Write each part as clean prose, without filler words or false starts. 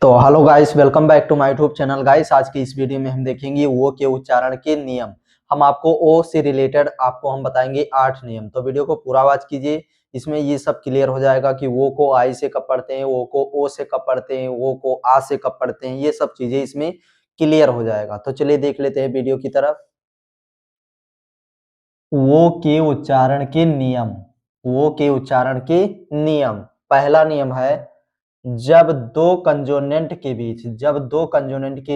तो hello guys, welcome back to my YouTube channel. Guys, आज की इस वीडियो में हम देखेंगे वो के उच्चारण के नियम। हम आपको ओ से रिलेटेड आपको हम बताएंगे 8 नियम। तो वीडियो को पूरा वॉच कीजिए, इसमें ये सब क्लियर हो जाएगा कि वो को आई से कब पढ़ते हैं, वो को ओ से कब पढ़ते हैं, वो को आ से कब पढ़ते हैं। ये सब चीजें इसमें क्लियर हो जाएगा। तो चलिए देख लेते हैं वीडियो की तरफ। वो के उच्चारण के नियम। वो के उच्चारण के नियम। पहला नियम है, जब दो कंजोनेंट के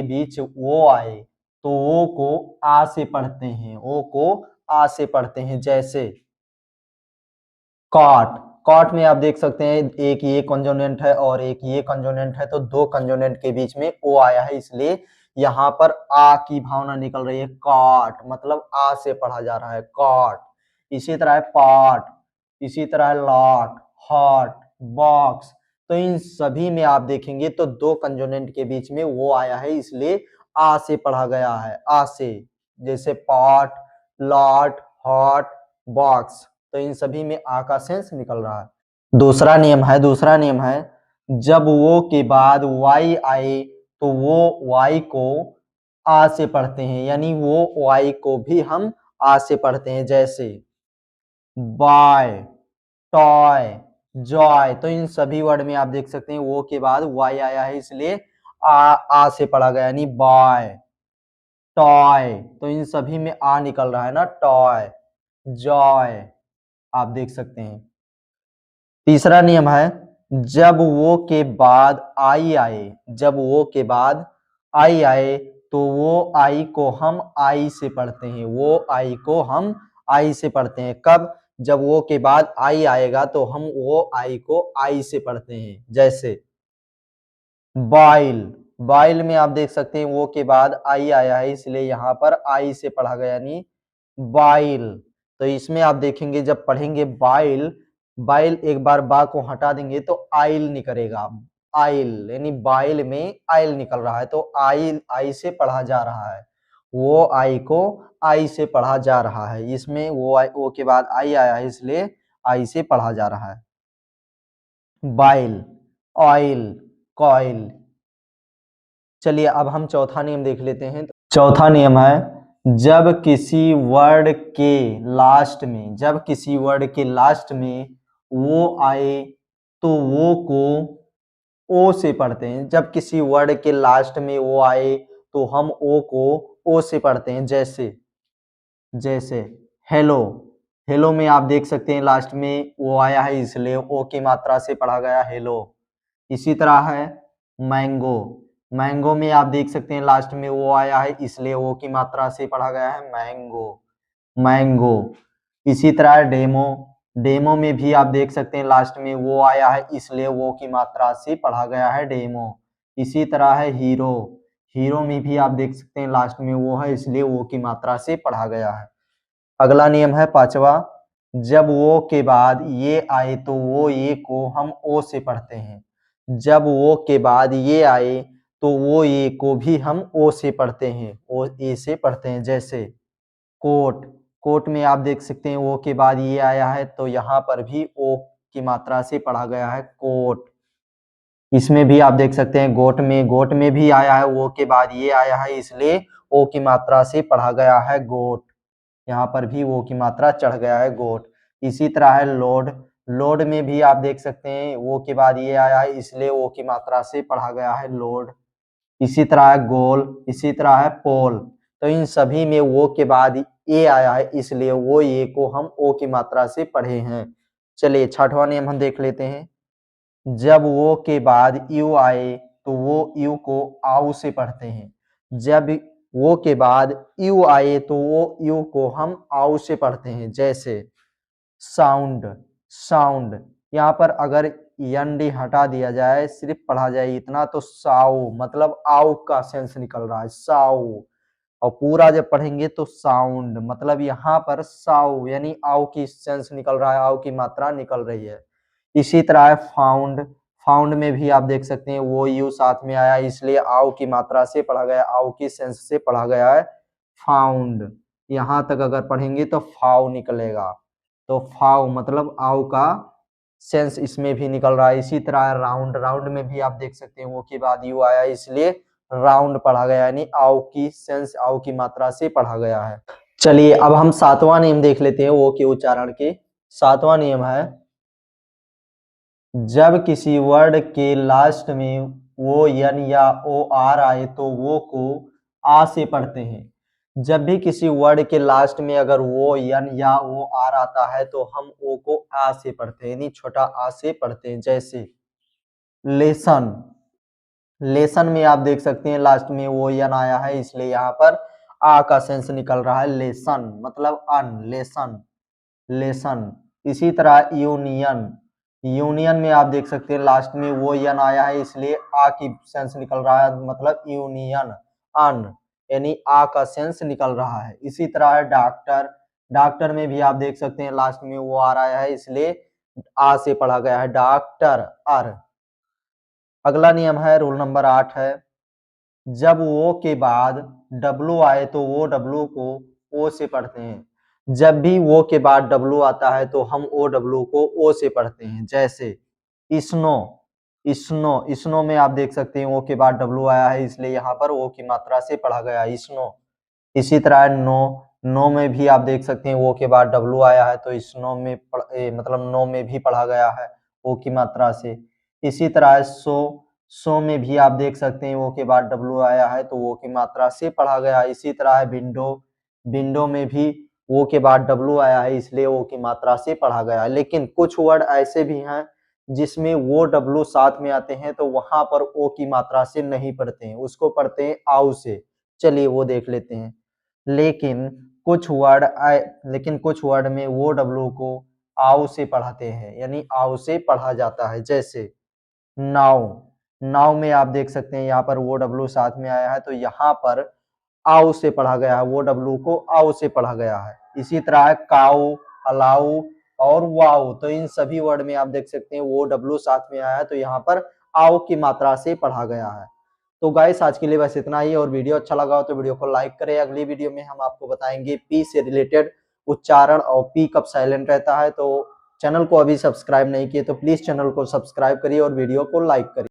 बीच वो आए तो वो को आ से पढ़ते हैं। वो को आ से पढ़ते हैं। जैसे कॉट। कॉट में आप देख सकते हैं एक ये कंजोनेंट है और एक ये कंजोनेंट है, तो दो कंजोनेंट के बीच में ओ आया है, इसलिए यहाँ पर आ की भावना निकल रही है। कॉट मतलब आ से पढ़ा जा रहा है, कॉट। इसी तरह है पॉट, इसी तरह है लॉट, हॉट, बॉक्स। तो इन सभी में आप देखेंगे तो दो कंजोनेंट के बीच में वो आया है, इसलिए आ से पढ़ा गया है, आ से। जैसे पॉट, लॉट, हॉट, बॉक्स। तो इन सभी में आ का सेंस निकल रहा है। दूसरा नियम है, जब वो के बाद वाई आए तो वो वाई को आ से पढ़ते हैं, यानी वो वाई को भी हम आ से पढ़ते हैं। जैसे बाय, टॉय, जॉय। तो इन सभी वर्ड में आप देख सकते हैं वो के बाद वाई आया है, इसलिए आ से पढ़ा गया, यानी बाय, टॉय। तो इन सभी में आ निकल रहा है ना, टॉय, जॉय। आप देख सकते हैं। तीसरा नियम है, जब वो के बाद आई आए, जब वो के बाद आई आए तो वो आई को हम आई से पढ़ते हैं। वो आई को हम आई से पढ़ते हैं। कब? जब वो के बाद आई आएगा तो हम वो आई को आई से पढ़ते हैं। जैसे बाइल। बाइल में आप देख सकते हैं वो के बाद आई आया है, इसलिए यहाँ पर आई से पढ़ा गया, यानी बाइल। तो इसमें आप देखेंगे जब पढ़ेंगे बाइल, बाइल एक बार बा को हटा देंगे तो आइल निकलेगा। आइल यानी बाइल में आइल निकल रहा है, तो आइल आई से पढ़ा जा रहा है। वो आई को आई से पढ़ा जा रहा है। इसमें वो के बाद आई आया है, इसलिए आई से पढ़ा जा रहा है। Bile, oil, coil. चलिए अब हम चौथा नियम देख लेते हैं। चौथा नियम है, जब किसी वर्ड के लास्ट में वो आए तो वो को ओ से पढ़ते हैं। जब किसी वर्ड के लास्ट में वो आए तो हम ओ को ओ से पढ़ते हैं। जैसे हेलो। हेलो में आप देख सकते हैं लास्ट में वो आया है, इसलिए ओ की मात्रा से पढ़ा गया हेलो। इसी तरह है मैंगो। मैंगो में आप देख सकते हैं लास्ट में वो आया है, इसलिए वो की मात्रा से पढ़ा गया है मैंगो, मैंगो। इसी तरह डेमो। डेमो में भी आप देख सकते हैं लास्ट में वो आया है, इसलिए वो की मात्रा से पढ़ा गया है डेमो। इसी तरह है हीरो। हीरो में भी आप देख सकते हैं लास्ट में वो है, इसलिए वो की मात्रा से पढ़ा गया है। अगला नियम है पांचवा, जब वो के बाद ये आए तो वो ये को हम ओ से पढ़ते हैं। जब वो के बाद ये आए तो वो ये को भी हम ओ से पढ़ते हैं, ओ ए से पढ़ते हैं। जैसे कोट। कोट में आप देख सकते हैं वो के बाद ये आया है, तो यहाँ पर भी ओ की मात्रा से पढ़ा गया है कोट। इसमें भी आप देख सकते हैं गोट में भी आया है, वो के बाद ये आया है, इसलिए ओ की मात्रा से पढ़ा गया है गोट। यहाँ पर भी वो की मात्रा चढ़ गया है, गोट। इसी तरह है लोड। लोड में भी आप देख सकते हैं वो के बाद ये आया है, इसलिए वो की मात्रा से पढ़ा गया है लोड। इसी तरह है गोल, इसी तरह है पोल। तो इन सभी में वो के बाद ए आया है, इसलिए वो ये को हम ओ की मात्रा से पढ़े हैं। चलिए छठवां नियम हम देख लेते हैं। जब वो के बाद यू आए तो वो यू को आउ से पढ़ते हैं। जब वो के बाद यू आए तो वो यू को हम आउ से पढ़ते हैं। जैसे साउंड, साउंड। यहाँ पर अगर एन डी हटा दिया जाए, सिर्फ पढ़ा जाए इतना, तो साउ मतलब आउ का सेंस निकल रहा है, साउ। और पूरा जब पढ़ेंगे तो साउंड मतलब यहाँ पर साउ यानी आउ की सेंस निकल रहा है, आउ की मात्रा निकल रही है। इसी तरह है फाउंड। फाउंड में भी आप देख सकते हैं वो यू साथ में आया, इसलिए आउ की मात्रा से पढ़ा गया, आउ की सेंस से पढ़ा गया है फाउंड। यहाँ तक अगर पढ़ेंगे तो फाउ निकलेगा। तो फाउ मतलब आउ का सेंस इसमें भी निकल रहा है। इसी तरह राउंड, राउंड में भी आप देख सकते हैं वो के बाद यू आया इसलिए राउंड पढ़ा गया, यानी आओ की सेंस आओ की मात्रा से पढ़ा गया है। चलिए अब हम सातवां नियम देख लेते हैं वो के उच्चारण के। सातवां नियम है, जब किसी वर्ड के लास्ट में वो यन या ओ आर आए तो वो को आ से पढ़ते हैं। जब भी किसी वर्ड के लास्ट में अगर वो यन या ओ आर आता है तो हम ओ को आ से पढ़ते हैं, यानी छोटा आ से पढ़ते हैं। जैसे लेसन, लेसन में आप देख सकते हैं लास्ट में वो यन आया है इसलिए यहाँ पर आ का सेंस निकल रहा है। लेसन मतलब अन, लेसन, लेसन। इसी तरह यूनियन, यूनियन में आप देख सकते हैं लास्ट में वो यन आया है इसलिए आ की सेंस निकल रहा है, मतलब यूनियन, अन, यानी आ का सेंस निकल रहा है। इसी तरह डॉक्टर, डॉक्टर में भी आप देख सकते हैं लास्ट में वो आ रहा है इसलिए आ से पढ़ा गया है, डॉक्टर, अर। अगला नियम है रूल नंबर 8 है, जब वो के बाद डब्लू आए तो वो डब्लू को ओ से पढ़ते हैं। जब भी वो के बाद डब्लू आता है तो हम ओ डब्लू को ओ से पढ़ते हैं। जैसे स्नो, स्नो, स्नो में आप देख सकते हैं वो के बाद डब्लू आया है इसलिए यहाँ पर ओ की मात्रा से पढ़ा गया स्नो। इसी तरह नो, नो में भी आप देख सकते हैं वो के बाद डब्लू आया है तो स्नो में मतलब नो में भी पढ़ा गया है ओ की मात्रा से। इसी तरह सो, सो में भी आप देख सकते हैं वो के बाद डब्लू आया है तो वो की मात्रा से पढ़ा गया। इसी तरह है विंडो, विंडो में भी वो के बाद डब्लू आया है इसलिए वो की मात्रा से पढ़ा गया। लेकिन कुछ वर्ड ऐसे भी हैं जिसमें वो डब्लू साथ में आते हैं तो वहां पर ओ की मात्रा से नहीं पढ़ते हैं, उसको पढ़ते हैं आउ से। चलिए वो देख लेते हैं। लेकिन कुछ वर्ड लेकिन कुछ वर्ड में वो डब्लू को आउ से पढ़ाते हैं, यानी आउ से पढ़ा जाता है। जैसे नाउ, नाउ में आप देख सकते हैं यहाँ पर वो डब्लू साथ में आया है तो यहाँ पर आउ से पढ़ा गया है, वो डब्लू को आउ से पढ़ा गया है। इसी तरह काउ, अलाउ और वाउ, तो इन सभी वर्ड में आप देख सकते हैं वो डब्लू साथ में आया है तो यहाँ पर आओ की मात्रा से पढ़ा गया है। तो गाइस आज के लिए बस इतना ही, और वीडियो अच्छा लगा हो तो वीडियो को लाइक करें। अगली वीडियो में हम आपको बताएंगे पी से रिलेटेड उच्चारण और पी कब साइलेंट रहता है। तो चैनल को अभी सब्सक्राइब नहीं किए तो प्लीज चैनल को सब्सक्राइब करिए और वीडियो को लाइक करिए।